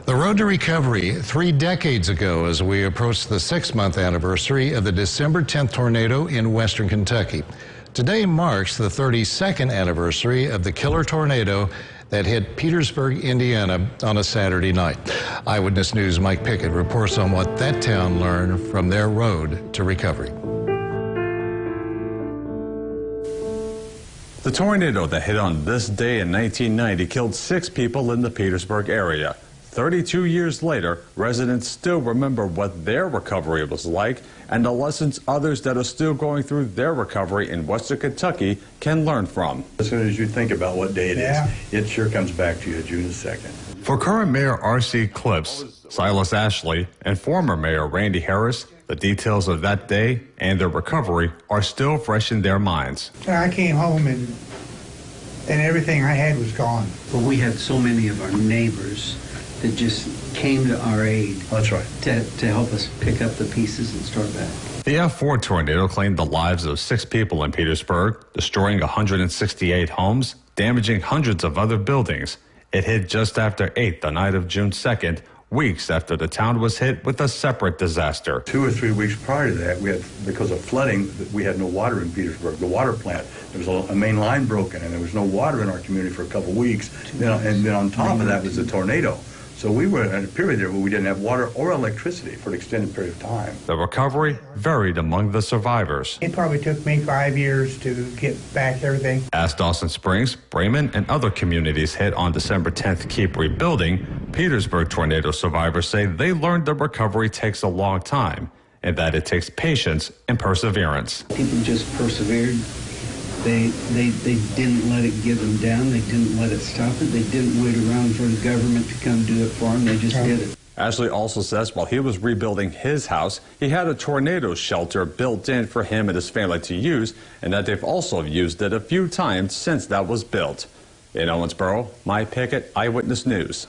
The road to recovery 3 decades ago as we approach the 6-month anniversary of the December 10th tornado in western Kentucky. Today marks the 32nd anniversary of the killer tornado that hit Petersburg, Indiana on a Saturday night. Eyewitness News' Mike Pickett reports on what that town learned from their road to recovery. The tornado that hit on this day in 1990 killed 6 people in the Petersburg area. 32 years later, residents still remember what their recovery was like and the lessons others that are still going through their recovery in western Kentucky can learn from. As soon as you think about what day it is, it sure comes back to you June 2nd. For current Mayor R.C. Clips, Silas Ashley, and former Mayor Randy Harris, the details of that day and their recovery are still fresh in their minds. I came home and everything I had was gone. Well, we had so many of our neighbors that just came to our aid. That's right. To help us pick up the pieces and start back. The F4 tornado claimed the lives of 6 people in Petersburg, destroying 168 homes, damaging hundreds of other buildings. It hit just after 8 the night of June 2nd, weeks after the town was hit with a separate disaster. 2 or 3 weeks prior to that, we had, because of flooding, we had no water in Petersburg. The water plant, there was a main line broken, and there was no water in our community for a couple of weeks. And then on top of that was the tornado. So we were at a period there where we didn't have water or electricity for an extended period of time. The recovery varied among the survivors. It probably took me 5 years to get back everything. As Dawson Springs, Bremen, and other communities hit on December 10th keep rebuilding, Petersburg tornado survivors say they learned the recovery takes a long time and that it takes patience and perseverance. People just persevered. They didn't let it give them down. They didn't let it stop it. They didn't wait around for the government to come do it for them. They just did it. Ashley also says while he was rebuilding his house, he had a tornado shelter built in for him and his family to use, and that they've also used it a few times since that was built. In Owensboro, Mike Pickett, Eyewitness News.